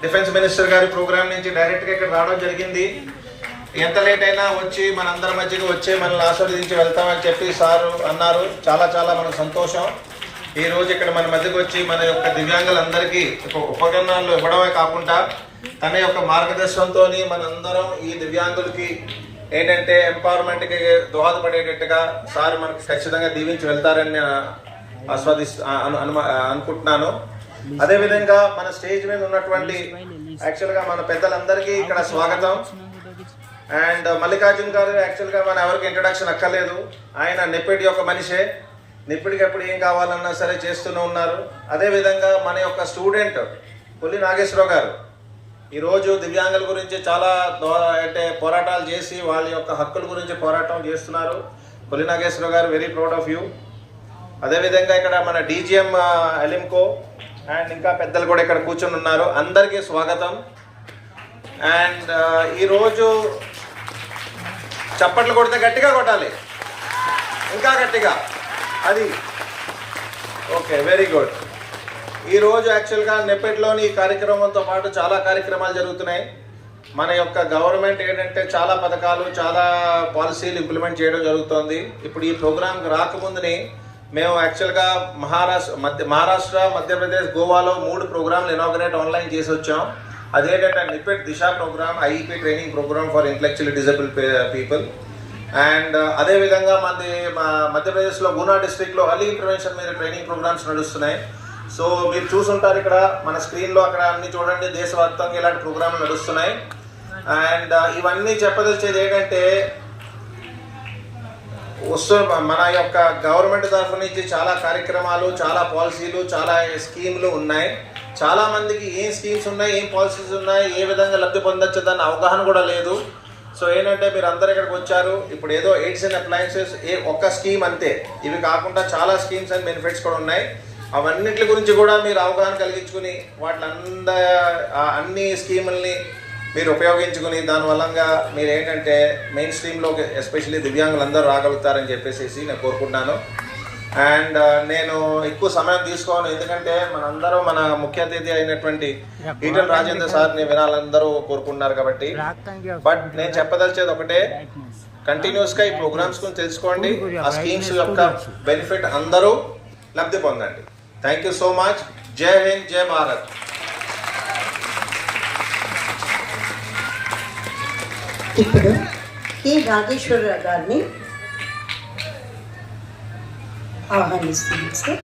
Defence minister గారి programme నుంచి డైరెక్ట్గా ఇక్కడ రావడం జరిగింది. ఎంత లేట్ అయినా వచ్చి మనందరి మధ్యకి వచ్చి మనల్ని ఆశీర్వదించి వెళ్తామని చెప్పి సార్ అన్నారు. చాలా చాలా మనకు సంతోషం. ఈరోజు ఇక్కడ మన మధ్యకి వచ్చి మన యొక్క దివ్యాంగులందరికీ ఉపకరణాలు ఇవ్వడమే కాకుండా తన యొక్క మార్గదర్శనంతో మనందరం ఈ దివ్యాంగులకి ఏంటంటే ఎంపవర్మెంట్కి దోహదపడేటట్టుగా సార్ మనకి ఖచ్చితంగా దీవించి వెళ్తారని నేను అనుకుంటున్నాను. అదేవిధంగా మన స్టేజ్ మీద ఉన్నటువంటి యాక్చువల్గా మన పెద్దలందరికీ ఇక్కడ స్వాగతం. అండ్ మల్లికార్జున్ గారు యాక్చువల్గా మన ఎవరికి ఇంట్రడక్షన్ అక్కర్లేదు. ఆయన నెప్పిడి యొక్క మనిషే. నెప్పిడికి ఎప్పుడు ఏం కావాలన్నా సరే చేస్తూనే ఉన్నారు. అదేవిధంగా మన యొక్క స్టూడెంట్ కొల్లి నాగేశ్వరరావు గారు ఈరోజు దివ్యాంగుల గురించి చాలా అంటే పోరాటాలు చేసి వాళ్ళ యొక్క హక్కుల గురించి పోరాటం చేస్తున్నారు. కొల్లి నాగేశ్వరరావు గారు వెరీ ప్రౌడ్ ఆఫ్ యూ. అదేవిధంగా ఇక్కడ మన డీజీఎం ఎలింకో అండ్ ఇంకా పెద్దలు కూడా ఇక్కడ కూర్చొని ఉన్నారు. అందరికీ స్వాగతం. అండ్ ఈరోజు చప్పట్లు కొడితే గట్టిగా కొట్టాలి, ఇంకా గట్టిగా. అది ఓకే, వెరీ గుడ్. ఈరోజు యాక్చువల్గా నెప్పెట్లోని ఈ కార్యక్రమంతో పాటు చాలా కార్యక్రమాలు జరుగుతున్నాయి. మన యొక్క గవర్నమెంట్ ఏంటంటే చాలా పథకాలు చాలా పాలసీలు ఇంప్లిమెంట్ చేయడం జరుగుతుంది. ఇప్పుడు ఈ ప్రోగ్రాంకి రాకముందుని మేము యాక్చువల్గా మహారాష్ట్ర, మధ్యప్రదేశ్, గోవాలో 3 ప్రోగ్రాంలు ఇనాగరేట్ ఆన్లైన్ చేసి వచ్చాం. అదేంటంటే NIEPID Disha program, IEP training program for intellectually disabled people. And అదేవిధంగా మధ్యప్రదేశ్లో గునా డిస్ట్రిక్ట్లో అర్లీ ఇంటర్వెన్షన్ మీద ట్రైనింగ్ ప్రోగ్రామ్స్ నడుస్తున్నాయి. సో మీరు చూసుంటారు ఇక్కడ మన స్క్రీన్లో, అక్కడ అన్ని చూడండి, దేశవ్యాప్తంగా ఇలాంటి ప్రోగ్రాంలు నడుస్తున్నాయి. అండ్ ఇవన్నీ చెప్పదలిచేది ఏంటంటే మన యొక్క గవర్నమెంట్ తరఫు నుంచి చాలా కార్యక్రమాలు, చాలా పాలసీలు, చాలా స్కీములు ఉన్నాయి. చాలా మందికి ఏం స్కీమ్స్ ఉన్నాయి, ఏం పాలసీస్ ఉన్నాయి, ఏ విధంగా లబ్ధి పొందొచ్చు దాని అవగాహన కూడా లేదు. సో ఏంటంటే మీరు అందరు ఇక్కడికి వచ్చారు. ఇప్పుడు ఏదో ఎయిడ్స్ అండ్ అప్లయన్సెస్ ఒక్క స్కీమ్ అంతే, ఇవి కాకుండా చాలా స్కీమ్స్ అండ్ బెనిఫిట్స్ కూడా ఉన్నాయి. అవన్నిటి గురించి కూడా మీరు అవగాహన కలిగించుకుని అన్ని స్కీముల్ని మీరు ఉపయోగించుకుని దానివల్లంగా మీరు ఏంటంటే మెయిన్ స్ట్రీమ్లోకి ఎస్పెషల్లీ దివ్యాంగులందరూ రాగలుగుతారని చెప్పేసి నేను కోరుకుంటున్నాను. అండ్ నేను ఎక్కువ సమయం తీసుకోను, ఎందుకంటే మనందరూ మన ముఖ్య అతిథి అయినటువంటి ఈటల రాజేందర్ సార్ని వినాలందరూ కోరుకుంటున్నారు కాబట్టి. బట్ నేను చెప్పదలిచేది ఒకటే, కంటిన్యూస్గా ఈ ప్రోగ్రామ్స్ గురించి తెలుసుకోండి, ఆ స్కీమ్స్ యొక్క బెనిఫిట్ అందరూ లబ్ధి పొందండి. Thank you so much. జై హింద్, జై భారత్. ఇప్పుడు ఈ నాగేశ్వరరావు గారిని ఆహ్వానిస్తున్నాం సార్.